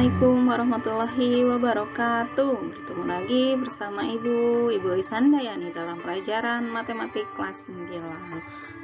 Assalamualaikum warahmatullahi wabarakatuh. Bertemu lagi bersama Ibu Isandayani dalam pelajaran matematik kelas 9.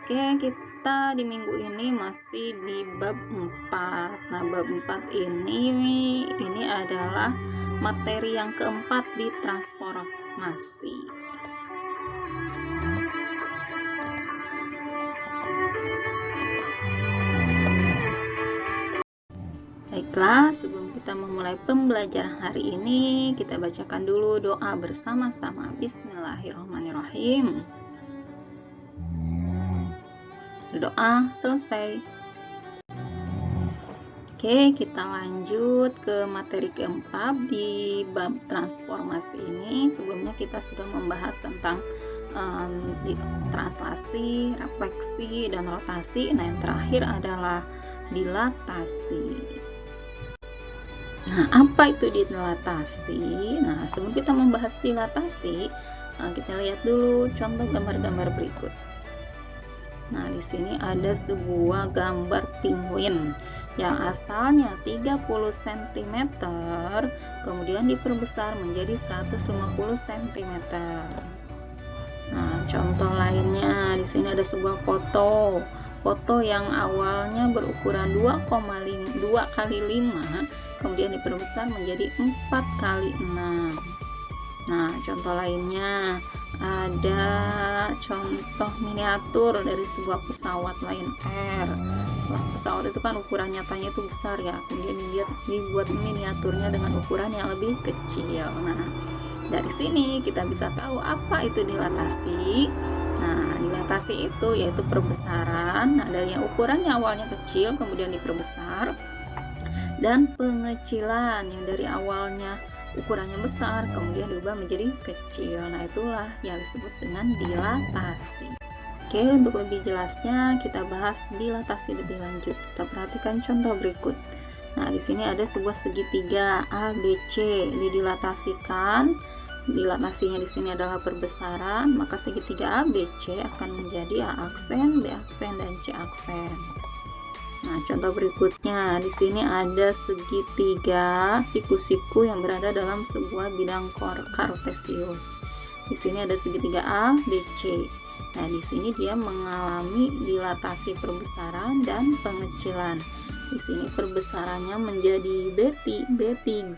Oke, kita di minggu ini masih di bab 4. Nah, bab 4 ini adalah materi yang keempat di transformasi. Baiklah, sebelum kita memulai pembelajaran hari ini, kita bacakan dulu doa bersama-sama. Bismillahirrahmanirrahim. Doa selesai. Oke, kita lanjut ke materi keempat di bab transformasi ini. Sebelumnya kita sudah membahas tentang translasi, refleksi, dan rotasi. Nah, yang terakhir adalah dilatasi. Nah, apa itu dilatasi? Nah, sebelum kita membahas dilatasi, kita lihat dulu contoh gambar-gambar berikut. Nah, di sini ada sebuah gambar penguin yang asalnya 30 cm, kemudian diperbesar menjadi 150 cm. Nah, contoh lainnya di sini ada sebuah foto yang awalnya berukuran 2 kali 5, kemudian diperbesar menjadi 4 kali 6. Nah, contoh lainnya ada contoh miniatur dari sebuah pesawat Lion Air. Nah, pesawat itu kan ukuran nyatanya itu besar ya, kemudian dibuat miniaturnya dengan ukuran yang lebih kecil. Nah, dari sini kita bisa tahu apa itu dilatasi. Nah, dilatasi itu yaitu perbesaran. Nah, dari yang ukurannya awalnya kecil kemudian diperbesar, dan pengecilan yang dari awalnya ukurannya besar kemudian diubah menjadi kecil. Nah, itulah yang disebut dengan dilatasi. Oke, untuk lebih jelasnya kita bahas dilatasi lebih lanjut. Kita perhatikan contoh berikut. Nah, di sini ada sebuah segitiga ABC didilatasikan. Dilatasinya di sini adalah perbesaran, maka segitiga ABC akan menjadi A aksen, B aksen, dan C aksen. Nah, contoh berikutnya di sini ada segitiga siku-siku yang berada dalam sebuah bidang kartesius. Di sini ada segitiga A, B, C. Nah, di sini dia mengalami dilatasi perbesaran dan pengecilan. Di sini perbesarannya menjadi B3,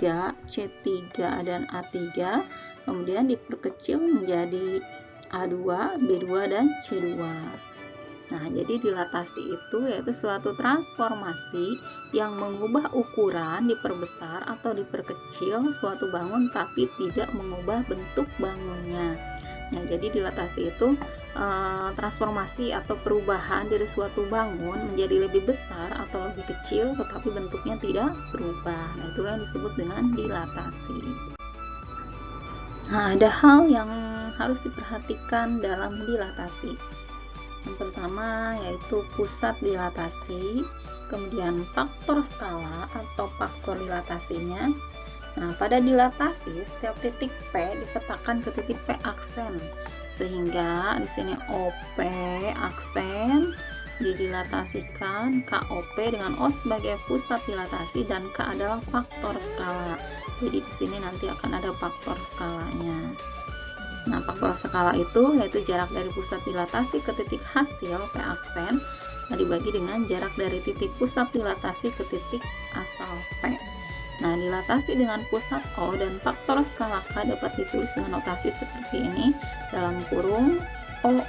C3, dan A3, kemudian diperkecil menjadi A2, B2, dan C2. Nah, jadi dilatasi itu yaitu suatu transformasi yang mengubah ukuran, diperbesar atau diperkecil suatu bangun tapi tidak mengubah bentuk bangunnya. Nah, jadi dilatasi itu transformasi atau perubahan dari suatu bangun menjadi lebih besar atau lebih kecil tetapi bentuknya tidak berubah. Nah, itulah yang disebut dengan dilatasi. Nah, ada hal yang harus diperhatikan dalam dilatasi. Yang pertama yaitu pusat dilatasi, kemudian faktor skala atau faktor dilatasinya. Nah, pada dilatasi setiap titik P dipetakan ke titik P aksen, sehingga di sini OP aksen didilatasikan KOP dengan O sebagai pusat dilatasi dan K adalah faktor skala. Jadi di sini nanti akan ada faktor skalanya. Nah, faktor skala itu yaitu jarak dari pusat dilatasi ke titik hasil P aksen, nah, dibagi dengan jarak dari titik pusat dilatasi ke titik asal P. Nah, dilatasi dengan pusat O dan faktor skala K dapat ditulis dengan notasi seperti ini dalam kurung O,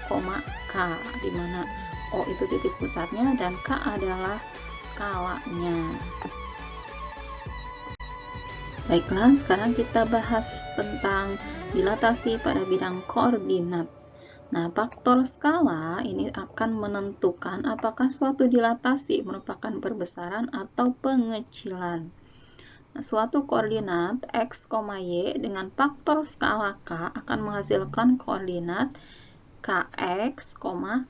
K, di mana O itu titik pusatnya dan K adalah skalanya. Baiklah, sekarang kita bahas tentang dilatasi pada bidang koordinat. Nah, faktor skala ini akan menentukan apakah suatu dilatasi merupakan perbesaran atau pengecilan. Nah, suatu koordinat x, y dengan faktor skala k akan menghasilkan koordinat kx,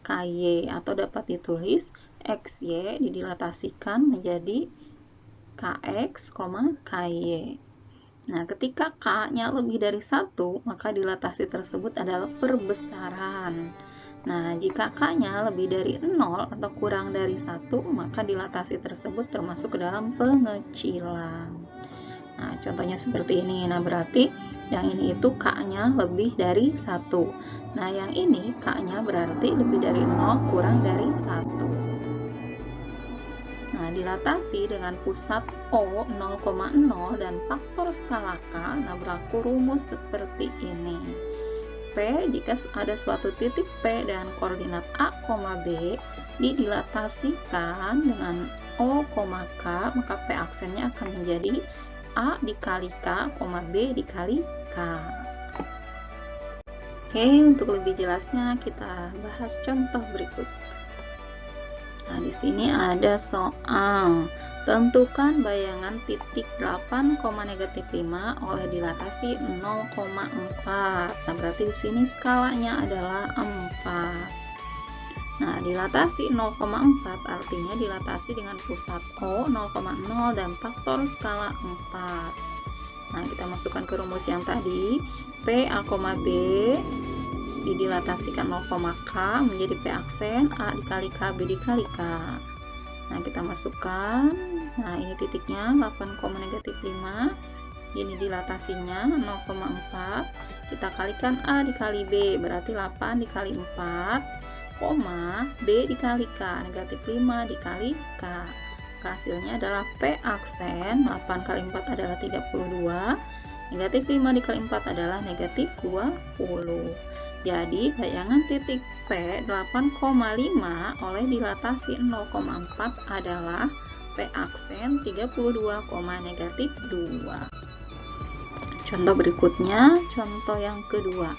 ky atau dapat ditulis xy didilatasikan menjadi kx, ky. Nah, ketika K-nya lebih dari 1, maka dilatasi tersebut adalah perbesaran. Nah, jika K-nya lebih dari 0 atau kurang dari 1, maka dilatasi tersebut termasuk ke dalam pengecilan. Nah, contohnya seperti ini. Nah, berarti yang ini itu K-nya lebih dari 1. Nah, yang ini K-nya berarti lebih dari 0 kurang dari 1. Nah, dilatasi dengan pusat O 0,0 dan faktor skala K, nah berlaku rumus seperti ini. P, jika ada suatu titik P dan koordinat A, B didilatasikan dengan O, K, maka P aksennya akan menjadi A dikali K, B dikali K. Oke, untuk lebih jelasnya kita bahas contoh berikut. Nah, di sini ada soal. Tentukan bayangan titik 8, -5 oleh dilatasi 0,4. Nah, berarti di sini skalanya adalah 4. Nah, dilatasi 0,4 artinya dilatasi dengan pusat O 0,0 dan faktor skala 4. Nah, kita masukkan ke rumus yang tadi. P, A, B didilatasikan 0, K menjadi P aksen A dikali K, B dikali K. Nah, kita masukkan. Nah, ini titiknya 8,-5. Ini dilatasinya 0,4. Kita kalikan A dikali B, berarti 8 dikali 4, koma B dikali K, -5 dikali K. Hasilnya adalah P aksen 8 kali 4 adalah 32, -5 dikali 4 adalah -20. Jadi bayangan titik P 8,5 oleh dilatasi 0,4 adalah P aksen 32, -2. Contoh berikutnya, contoh yang kedua.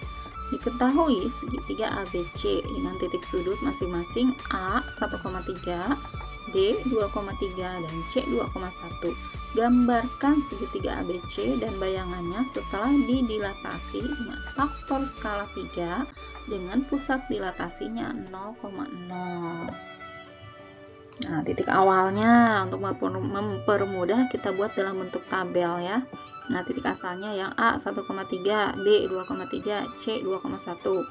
Diketahui segitiga ABC dengan titik sudut masing-masing A 1,3, D 2,3 dan C 2,1. Gambarkan segitiga ABC dan bayangannya setelah didilatasi dengan faktor skala 3 dengan pusat dilatasinya 0,0. Nah, titik awalnya untuk mempermudah kita buat dalam bentuk tabel ya. Nah, titik asalnya yang A 1,3, B 2,3, C 2,1.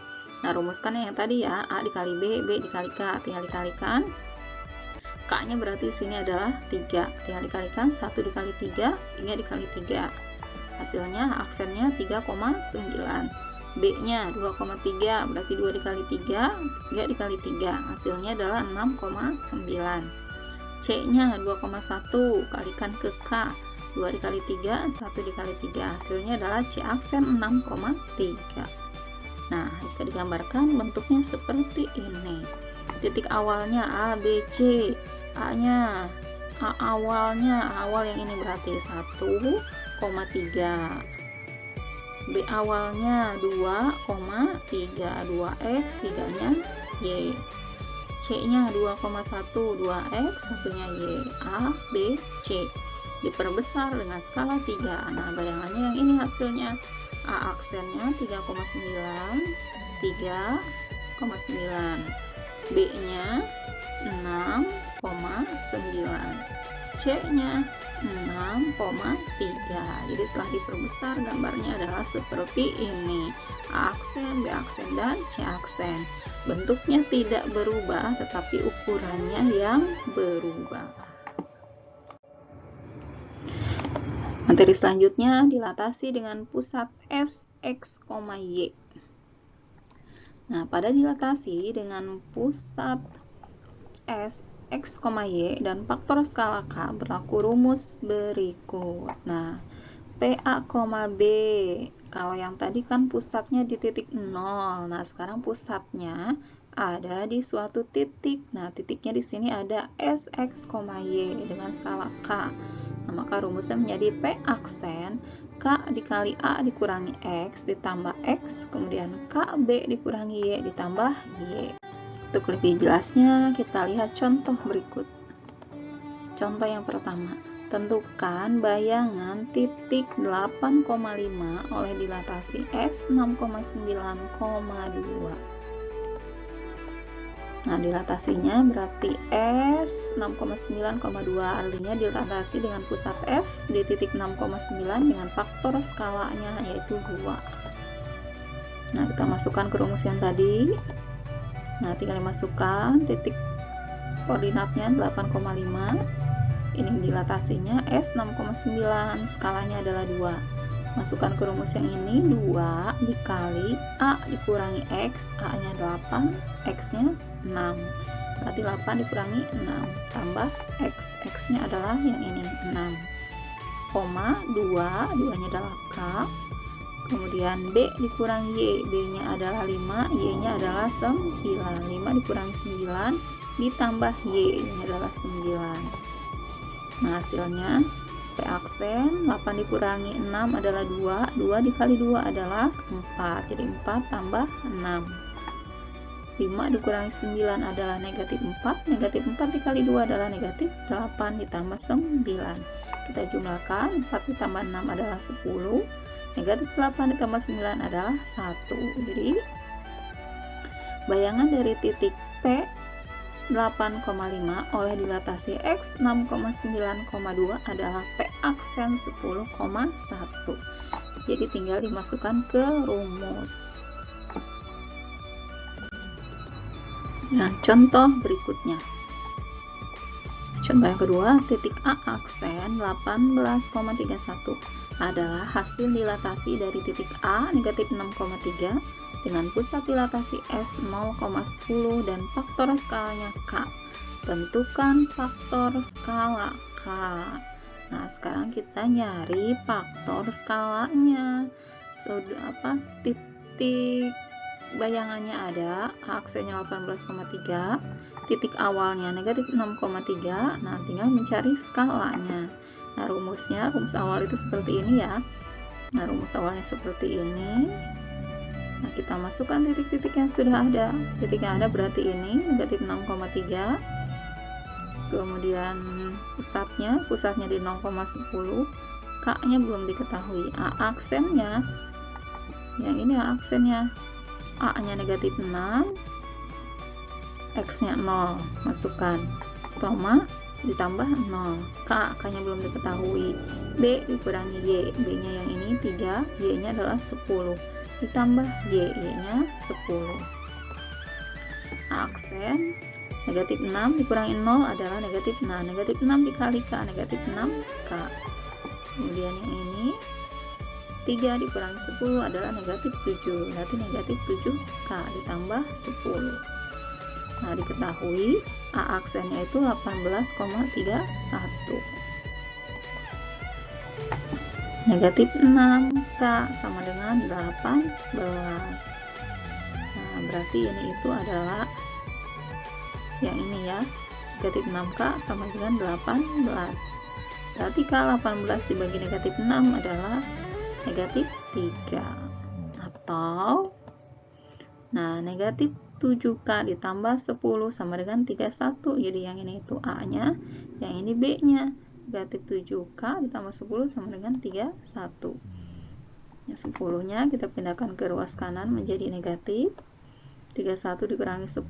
Nah, rumuskan yang tadi ya, A dikali B, B dikali K, tinggal dikalikan. K-nya berarti sini adalah 3, tinggal dikalikan 1 dikali 3, 3 dikali 3. Hasilnya aksennya 3,9. B-nya 2,3 berarti 2 dikali 3, 3 dikali 3. Hasilnya adalah 6,9. C-nya 2,1 kalikan ke K, 2 dikali 3, 1 dikali 3. Hasilnya adalah C aksen 6,3. Nah, jika digambarkan bentuknya seperti ini. Titik awalnya A, B, C. A-nya, A awalnya, awal yang ini berarti 1,3. B awalnya 2,3, 2x, 3-nya Y. C-nya 2,1, 2x, 1-nya Y. A, B, C. Diperbesar dengan skala 3. Nah, bayangannya yang ini hasilnya. A aksennya 3,9, 3,9. B-nya 6,9. C-nya 6,3. Jadi setelah diperbesar gambarnya adalah seperti ini. A aksen, B aksen, dan C aksen. Bentuknya tidak berubah tetapi ukurannya yang berubah. Materi selanjutnya dilatasi dengan pusat S, X, Y. Nah, pada dilatasi dengan pusat S, X, Y dan faktor skala K berlaku rumus berikut. Nah, PA, B. Kalau yang tadi kan pusatnya di titik 0. Nah, sekarang pusatnya ada di suatu titik. Nah, titiknya di sini ada S, X, Y dengan skala K. Nah, maka rumusnya menjadi P aksen K dikali A dikurangi X ditambah X, kemudian KB dikurangi Y ditambah Y. Untuk lebih jelasnya, kita lihat contoh berikut. Contoh yang pertama, tentukan bayangan titik 8,5 oleh dilatasi S 6,9,2. Nah, dilatasinya berarti S 6,9,2, artinya dilatasi dengan pusat S di titik 6,9 dengan faktor skalanya yaitu 2. Nah, kita masukkan ke rumus yang tadi. Nah, tinggal dimasukkan titik koordinatnya 8,5. ini dilatasinya S 6,9, skalanya adalah 2. Masukkan ke rumus yang ini, 2 dikali A dikurangi X, A nya 8, X nya 6, berarti 8 dikurangi 6 tambah X, X nya adalah yang ini 6, koma 2, 2 nya adalah K, kemudian B dikurangi Y, B nya adalah 5, Y nya adalah 9, 5 dikurangi 9 ditambah Y nya adalah 9. Nah hasilnya P aksen 8 dikurangi 6 adalah 2, 2 dikali 2 adalah 4, jadi 4 tambah 6. 5 dikurangi 9 adalah negatif 4, negatif 4 dikali 2 adalah negatif 8 ditambah 9. Kita jumlahkan, 4 ditambah 6 adalah 10, negatif 8 ditambah 9 adalah 1. Jadi bayangan dari titik P 8,5 oleh dilatasi X 6,9,2 adalah P aksen 10,1. Jadi tinggal dimasukkan ke rumus. Nah, contoh berikutnya. Contoh yang kedua, titik A aksen 18,31 adalah hasil dilatasi dari titik A negatif 6,3 dengan pusat dilatasi S 0,10 dan faktor skalanya K. Tentukan faktor skala K. Nah, sekarang kita nyari faktor skalanya. Titik bayangannya ada, aksennya 18,3, titik awalnya negatif 6,3. Nah, tinggal mencari skalanya. Nah, rumus awal itu seperti ini ya. Nah, rumus awalnya seperti ini. Nah, kita masukkan titik-titik yang sudah ada. Titik yang ada berarti ini negatif 6,3. Kemudian pusatnya di 0,10. K-nya belum diketahui. A aksennya, yang ini A aksennya. A-nya negatif 6, X-nya 0, masukkan, koma, ditambah 0, K-nya belum diketahui, B dikurangi Y, B-nya yang ini 3, Y-nya adalah 10, ditambah Y, Y-nya 10. Aksen, negatif 6 dikurangi 0 adalah negatif 6, negatif 6 dikali K, negatif 6K, kemudian yang ini, 3 dikurangi 10 adalah negatif 7, berarti negatif 7K ditambah 10. Nah, diketahui A aksennya itu 18,31. Negatif 6K sama dengan 18. Nah, berarti ini itu adalah yang ini ya, negatif 6K sama dengan 18. Berarti K 18 dibagi negatif 6 adalah negatif 3, atau nah negatif 7K ditambah 10 sama dengan 31. Jadi yang ini itu A nya, yang ini B nya. Negatif 7K ditambah 10 sama dengan 31. Ya, 10 nya kita pindahkan ke ruas kanan menjadi negatif. 31 dikurangi 10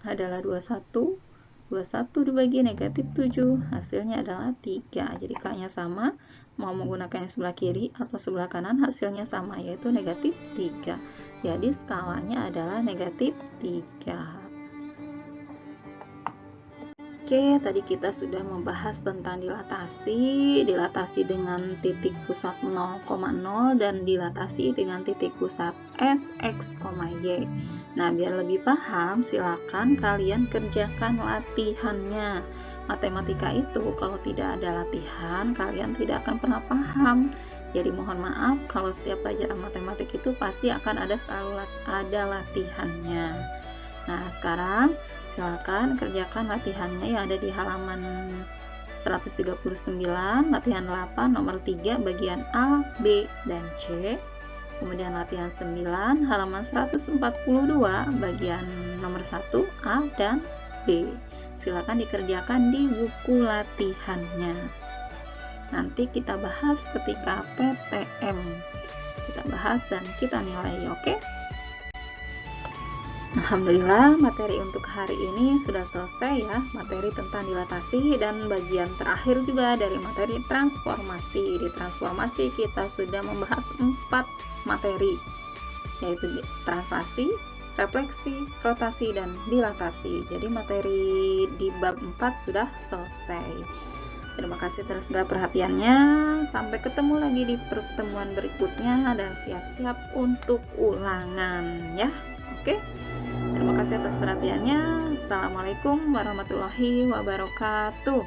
adalah 21. 21 dibagi negatif 7, hasilnya adalah 3. Jadi K-nya sama, mau menggunakan yang sebelah kiri atau sebelah kanan hasilnya sama, yaitu negatif 3. Jadi skalanya adalah negatif 3. Oke, tadi kita sudah membahas tentang dilatasi dengan titik pusat 0,0 dan dilatasi dengan titik pusat S, X, Y. Nah, biar lebih paham, silakan kalian kerjakan latihannya. Matematika itu kalau tidak ada latihan, kalian tidak akan pernah paham. Jadi mohon maaf kalau setiap pelajaran matematik itu pasti akan selalu ada latihannya. Nah, sekarang silakan kerjakan latihannya yang ada di halaman 139, latihan 8, nomor 3, bagian A, B, dan C. Kemudian latihan 9, halaman 142, bagian nomor 1, A, dan B. Silakan dikerjakan di buku latihannya. Nanti kita bahas ketika PTM. Kita bahas dan kita nilai, oke? Alhamdulillah, materi untuk hari ini sudah selesai ya, materi tentang dilatasi dan bagian terakhir juga dari materi transformasi. Di transformasi kita sudah membahas 4 materi, yaitu translasi, refleksi, rotasi, dan dilatasi. Jadi materi di bab 4 sudah selesai. Terima kasih atas segala perhatiannya. Sampai ketemu lagi di pertemuan berikutnya, dan siap-siap untuk ulangan ya. Oke. Terima kasih atas perhatiannya. Assalamualaikum warahmatullahi wabarakatuh.